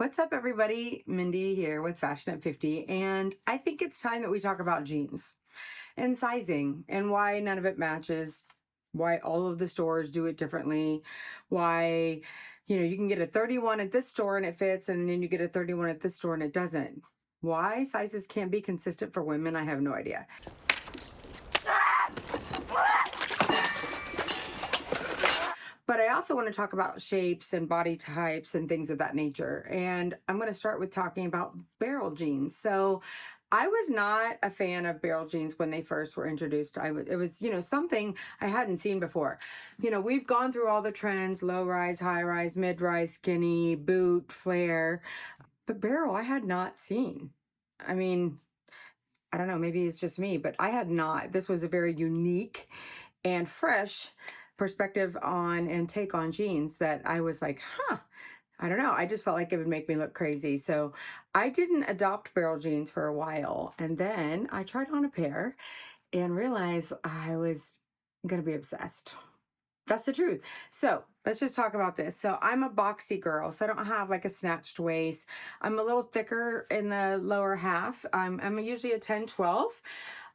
What's up, everybody? Mindy here with Fashion at 50. And I think it's time that we talk about jeans and sizing and why none of it matches, why all of the stores do it differently, why, you can get a 31 at this store and it fits, and then you get a 31 at this store and it doesn't. Why sizes can't be consistent for women, I have no idea. But I also want to talk about shapes and body types and things of that nature. And I'm going to start with talking about barrel jeans. So I was not a fan of barrel jeans when they first were introduced. It was, something I hadn't seen before. We've gone through all the trends: low rise, high rise, mid rise, skinny, boot, flare. But barrel, I had not seen. I mean, I don't know, maybe it's just me, but I had not. This was a very unique and fresh perspective on and take on jeans that I was like, I don't know. I just felt like it would make me look crazy. So I didn't adopt barrel jeans for a while. And then I tried on a pair and realized I was going to be obsessed. That's the truth. So let's just talk about this. So I'm a boxy girl, so I don't have like a snatched waist. I'm a little thicker in the lower half. I'm usually a 10, 12.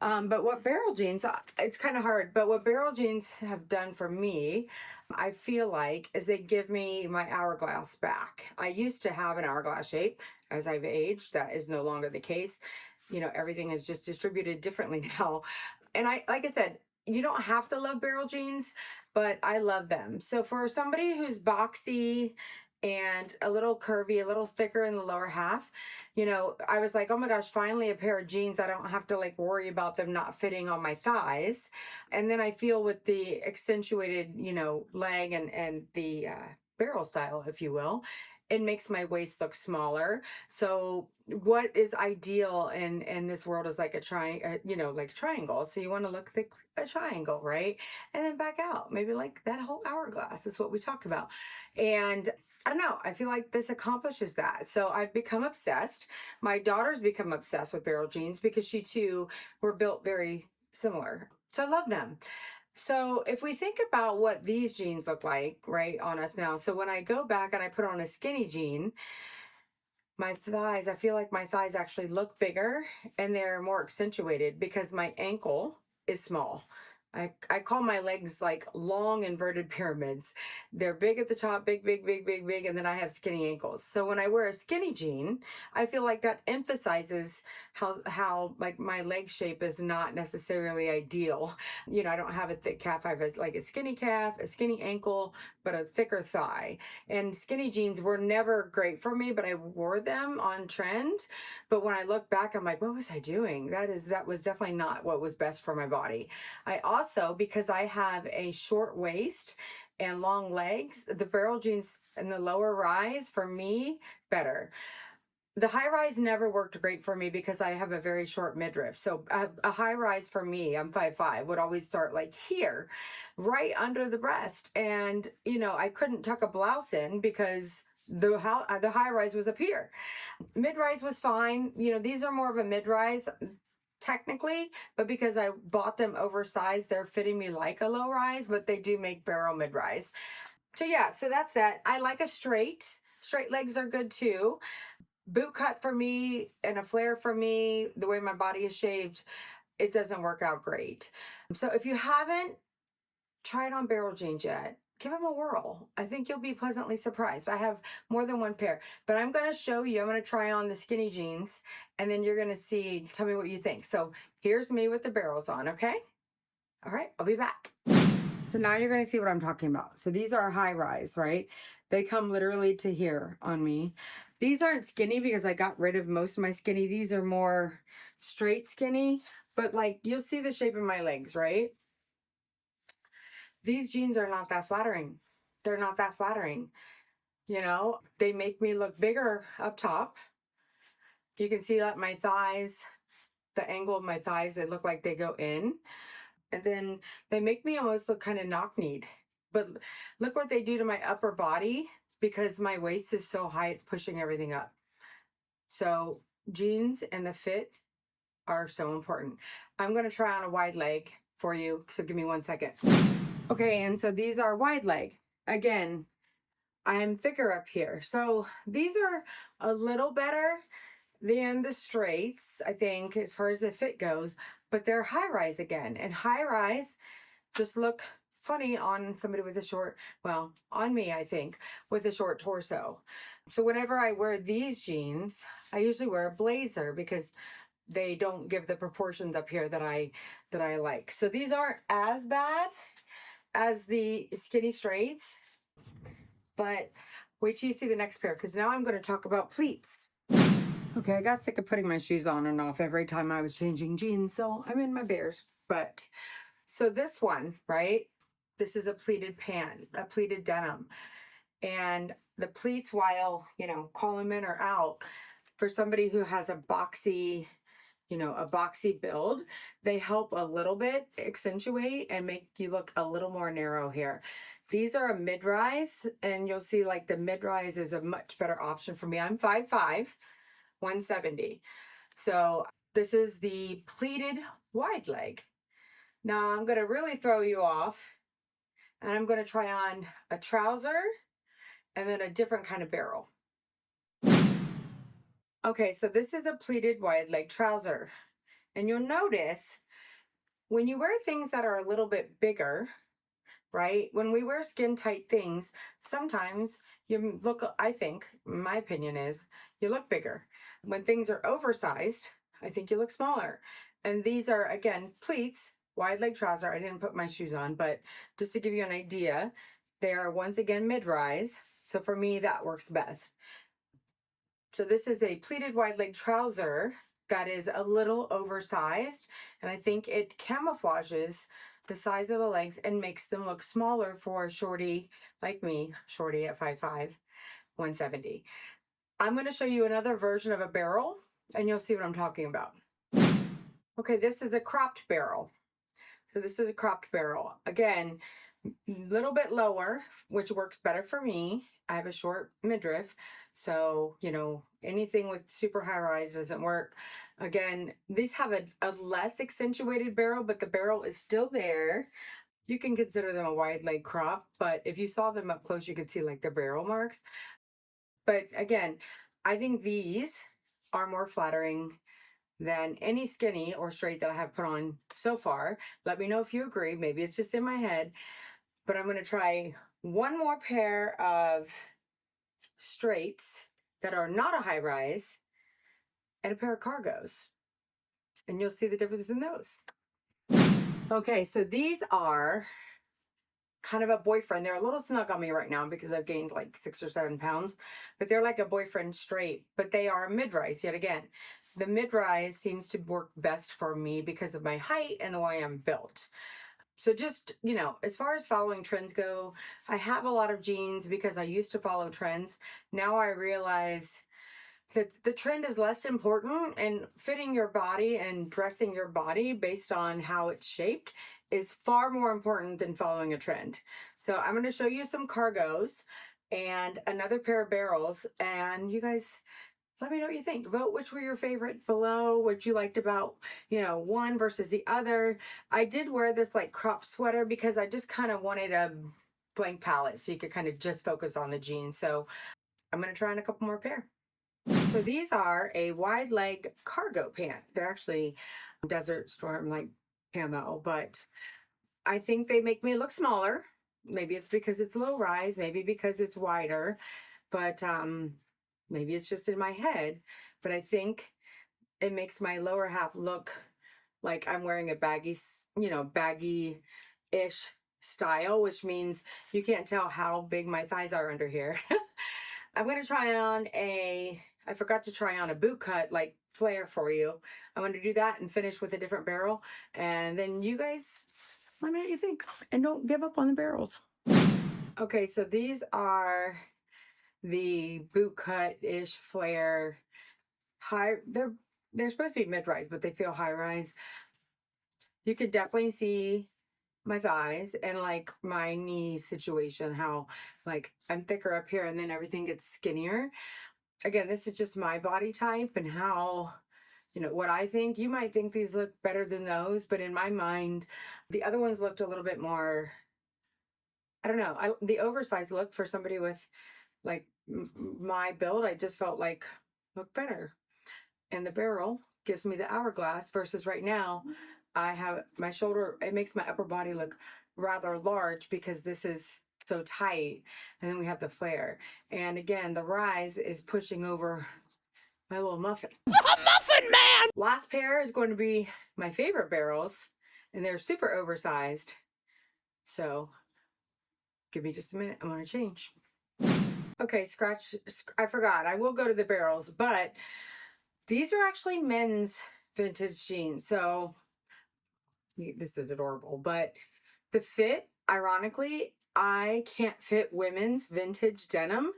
But what barrel jeans, it's kind of hard, but what barrel jeans have done for me, I feel like, is they give me my hourglass back. I used to have an hourglass shape. As I've aged, that is no longer the case. Everything is just distributed differently now. And like I said, you don't have to love barrel jeans, but I love them. So for somebody who's boxy and a little curvy, a little thicker in the lower half, I was like, oh my gosh, finally a pair of jeans. I don't have to like worry about them not fitting on my thighs. And then I feel with the accentuated, leg and the barrel style, if you will, it makes my waist look smaller. So what is ideal in this world is like a like a triangle. So you want to look like a triangle, right? And then back out, maybe like that whole hourglass is what we talk about. And I don't know, I feel like this accomplishes that. So I've become obsessed. My daughter's become obsessed with barrel jeans because she too were built very similar. So I love them. So if we think about what these jeans look like, right, on us now. So when I go back and I put on a skinny jean, my thighs, I feel like my thighs actually look bigger and they're more accentuated because my ankle is small. I call my legs like long inverted pyramids. They're big at the top, big, big, big, big, big, and then I have skinny ankles. So when I wear a skinny jean, I feel like that emphasizes how like my leg shape is not necessarily ideal. I don't have a thick calf. I have like a skinny calf, a skinny ankle, but a thicker thigh. And skinny jeans were never great for me, but I wore them on trend. But when I look back, I'm like, what was I doing? That was definitely not what was best for my body. I also, because I have a short waist and long legs, the barrel jeans and the lower rise for me better. The high rise never worked great for me because I have a very short midriff. So a high rise for me, I'm 5'5", would always start like here, right under the breast. And, I couldn't tuck a blouse in because the high rise was up here. Mid rise was fine. These are more of a mid rise technically, but because I bought them oversized, they're fitting me like a low rise, but they do make barrel mid rise. So yeah, so that's that. I like a straight legs are good too. Boot cut for me and a flare for me, the way my body is shaped, it doesn't work out great. So if you haven't tried on barrel jeans yet, give them a whirl. I think you'll be pleasantly surprised. I have more than one pair, but I'm going to show you. I'm going to try on the skinny jeans and then you're going to tell me what you think. So here's me with the barrels on, okay? All right, I'll be back. So now you're going to see what I'm talking about. So these are high rise, right? They come literally to here on me. These aren't skinny because I got rid of most of my skinny. These are more straight skinny, but like you'll see the shape of my legs, right? These jeans are not that flattering. They're not that flattering. They make me look bigger up top. You can see that my thighs, the angle of my thighs, they look like they go in. And then they make me almost look kind of knock-kneed. But look what they do to my upper body because my waist is so high, it's pushing everything up. So jeans and the fit are so important. I'm going to try on a wide leg for you. So give me 1 second. Okay, and so these are wide leg. Again, I'm thicker up here. So these are a little better than the straights, I think, as far as the fit goes, but they're high rise again. And high rise just look funny on somebody with a short, well, on me, I think, with a short torso. So whenever I wear these jeans, I usually wear a blazer because they don't give the proportions up here that I like. So these aren't as bad as the skinny straights, but wait till you see the next pair because now I'm going to talk about pleats. Okay, I got sick of putting my shoes on and off every time I was changing jeans, so I'm in my Bears. But so this one, right? This is a pleated pant, a pleated denim. And the pleats, while, column in or out, for somebody who has a boxy, a boxy build, they help a little bit accentuate and make you look a little more narrow here. These are a mid-rise, and you'll see like the mid-rise is a much better option for me. I'm 5'5", 170. So this is the pleated wide leg. Now I'm going to really throw you off, and I'm going to try on a trouser and then a different kind of barrel. Okay, so this is a pleated wide leg trouser. And you'll notice when you wear things that are a little bit bigger, right? When we wear skin tight things, sometimes you look, I think, my opinion is, you look bigger. When things are oversized, I think you look smaller. And these are, again, pleats, wide leg trouser. I didn't put my shoes on, but just to give you an idea, they are once again mid-rise. So for me, that works best. So this is a pleated wide leg trouser that is a little oversized, and I think it camouflages the size of the legs and makes them look smaller for a shorty like me, shorty at 5'5", 170. I'm going to show you another version of a barrel, and you'll see what I'm talking about. Okay, this is a cropped barrel. So this is a cropped barrel. Again, little bit lower, which works better for me. I have a short midriff, so anything with super high rise doesn't work. Again, these have a less accentuated barrel, but the barrel is still there. You can consider them a wide leg crop, but if you saw them up close, you could see like the barrel marks. But again, I think these are more flattering than any skinny or straight that I have put on so far. Let me know if you agree. Maybe it's just in my head. But I'm going to try one more pair of straights that are not a high rise and a pair of cargos. And you'll see the difference in those. Okay, so these are kind of a boyfriend. They're a little snug on me right now because I've gained like 6 or 7 pounds, but they're like a boyfriend straight, but they are mid-rise yet again. The mid-rise seems to work best for me because of my height and the way I'm built. So just, as far as following trends go, I have a lot of jeans because I used to follow trends. Now I realize that the trend is less important, and fitting your body and dressing your body based on how it's shaped is far more important than following a trend. So I'm going to show you some cargos and another pair of barrels, and you guys let me know what you think. Vote which were your favorite below, what you liked about, one versus the other. I did wear this like crop sweater because I just kind of wanted a blank palette so you could kind of just focus on the jeans. So I'm going to try on a couple more pair. So these are a wide leg cargo pant. They're actually Desert Storm like camo, but I think they make me look smaller. Maybe it's because it's low rise, maybe because it's wider, but maybe it's just in my head, but I think it makes my lower half look like I'm wearing a baggy-ish style, which means you can't tell how big my thighs are under here. I'm going to try on I forgot to try on a boot cut like flare for you. I'm going to do that and finish with a different barrel. And then you guys, let me know what you think. And don't give up on the barrels. Okay, so these are the boot cut-ish flare high. They're supposed to be mid-rise, but they feel high-rise. You can definitely see my thighs and like my knee situation, how like I'm thicker up here and then everything gets skinnier. Again, this is just my body type and how, what I think. You might think these look better than those, but in my mind, the other ones looked a little bit more, I don't know. The oversized look for somebody with like my build, I just felt like looked better. And the barrel gives me the hourglass versus right now, I have my shoulder, it makes my upper body look rather large because this is so tight. And then we have the flare. And again, the rise is pushing over my little muffin. Muffin man! Last pair is going to be my favorite barrels, and they're super oversized. So give me just a minute. I'm going to change. Okay, I forgot. I will go to the barrels, but these are actually men's vintage jeans. So this is adorable, but the fit, ironically, I can't fit women's vintage denim,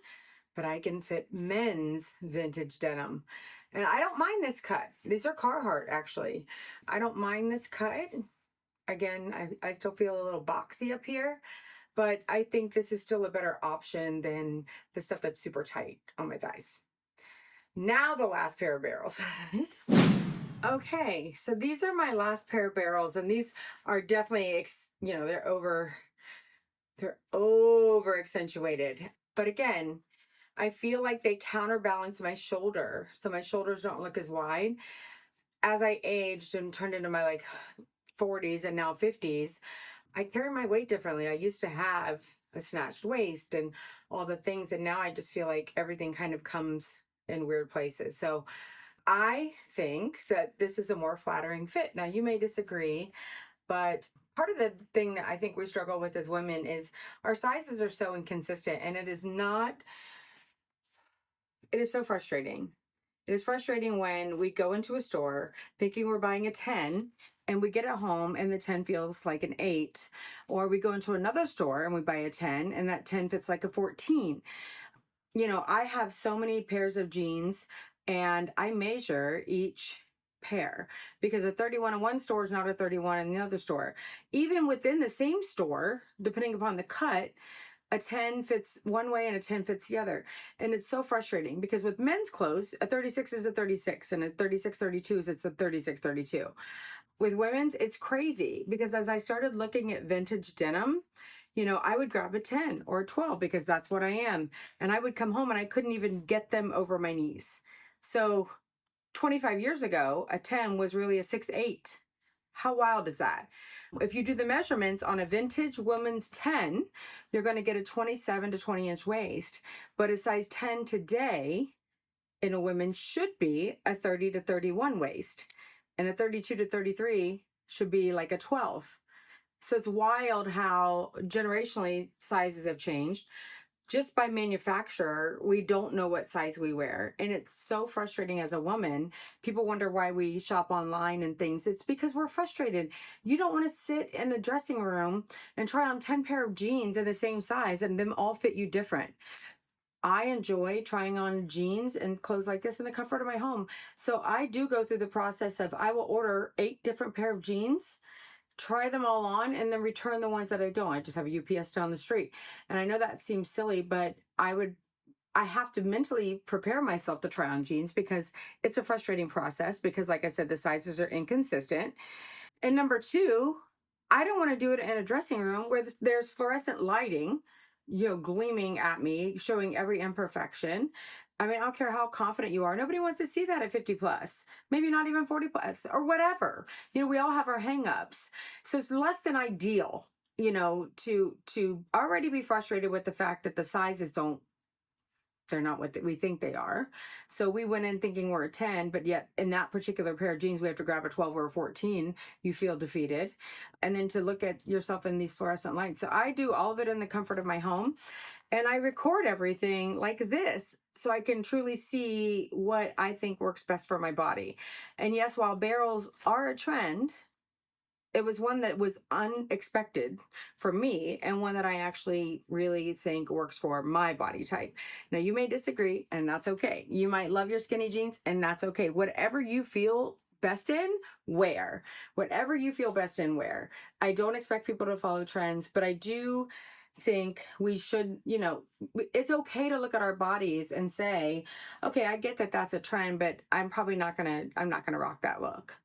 but I can fit men's vintage denim. And I don't mind this cut. These are Carhartt, actually. I don't mind this cut. Again, I still feel a little boxy up here, but I think this is still a better option than the stuff that's super tight on my thighs. Now the last pair of barrels. Okay, so these are my last pair of barrels, and these are definitely, they're over accentuated. But again, I feel like they counterbalance my shoulder, so my shoulders don't look as wide. As I aged and turned into my like 40s and now 50s, I carry my weight differently. I used to have a snatched waist and all the things, and now I just feel like everything kind of comes in weird places. So I think that this is a more flattering fit. Now, you may disagree, but part of the thing that I think we struggle with as women is our sizes are so inconsistent, and it is so frustrating. It is frustrating when we go into a store thinking we're buying a 10 and we get it home and the 10 feels like an 8. Or we go into another store and we buy a 10 and that 10 fits like a 14. I have so many pairs of jeans and I measure each pair because a 31 in one store is not a 31 in the other store. Even within the same store, depending upon the cut, a 10 fits one way and a 10 fits the other. And it's so frustrating because with men's clothes, a 36 is a 36 and a 36-32 is it's a 36-32. With women's, it's crazy because as I started looking at vintage denim, I would grab a 10 or a 12 because that's what I am. And I would come home and I couldn't even get them over my knees. So 25 years ago, a 10 was really a 6'8". How wild is that? If you do the measurements on a vintage woman's 10, you're going to get a 27 to 20 inch waist. But a size 10 today in a woman should be a 30 to 31 waist. And a 32 to 33 should be like a 12. So it's wild how generationally sizes have changed. Just by manufacturer, we don't know what size we wear. And it's so frustrating as a woman. People wonder why we shop online and things. It's because we're frustrated. You don't want to sit in a dressing room and try on 10 pair of jeans in the same size and them all fit you different. I enjoy trying on jeans and clothes like this in the comfort of my home. So I do go through the process of I will order 8 different pair of jeans, try them all on, and then return the ones that I don't. I just have a UPS down the street. And I know that seems silly, but I have to mentally prepare myself to try on jeans because it's a frustrating process because like I said, the sizes are inconsistent. And number two, I don't want to do it in a dressing room where there's fluorescent lighting, gleaming at me, showing every imperfection. I mean, I don't care how confident you are. Nobody wants to see that at 50 plus, maybe not even 40 plus or whatever. We all have our hangups. So it's less than ideal, to already be frustrated with the fact that the sizes they're not what we think they are. So we went in thinking we're a 10, but yet in that particular pair of jeans, we have to grab a 12 or a 14. You feel defeated. And then to look at yourself in these fluorescent lights. So I do all of it in the comfort of my home and I record everything like this so I can truly see what I think works best for my body. And yes, while barrels are a trend, it was one that was unexpected for me and one that I actually really think works for my body type. Now, you may disagree, and that's okay. You might love your skinny jeans, and that's okay. Whatever you feel best in, wear. Whatever you feel best in, wear. I don't expect people to follow trends, but I do think we should, it's okay to look at our bodies and say, okay, I get that that's a trend, but I'm not going to rock that look.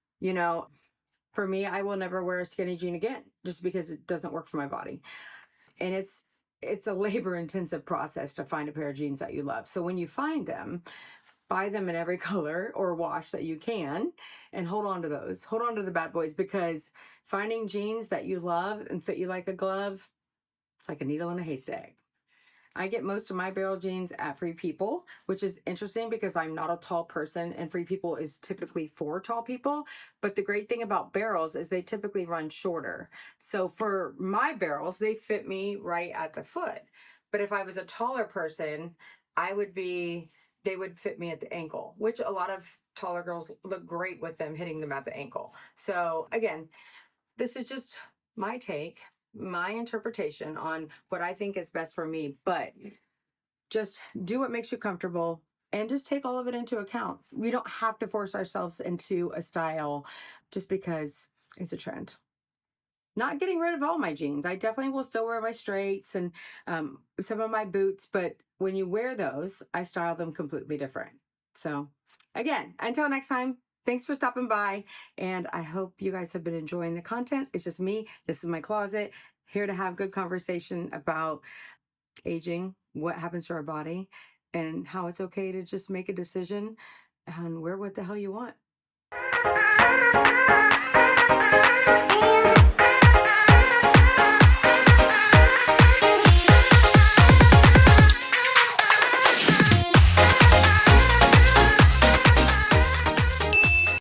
For me, I will never wear a skinny jean again just because it doesn't work for my body. And it's it's a labor intensive process to find a pair of jeans that you love. So when you find them, buy them in every color or wash that you can, and hold on to those. Hold on to the bad boys, because finding jeans that you love and fit you like a glove, it's like a needle in a haystack. I get most of my barrel jeans at Free People, which is interesting because I'm not a tall person and Free People is typically for tall people. But the great thing about barrels is they typically run shorter. So for my barrels, they fit me right at the foot. But if I was a taller person, they would fit me at the ankle, which a lot of taller girls look great with them hitting them at the ankle. So again, this is just my take, my interpretation on what I think is best for me, but just do what makes you comfortable and just take all of it into account. We don't have to force ourselves into a style just because it's a trend. Not getting rid of all my jeans. I definitely will still wear my straights and some of my boots, but when you wear those, I style them completely different. So, again, until next time, thanks for stopping by. And I hope you guys have been enjoying the content. It's just me. This is my closet, here to have good conversation about aging, what happens to our body, and how it's okay to just make a decision and wear what the hell you want.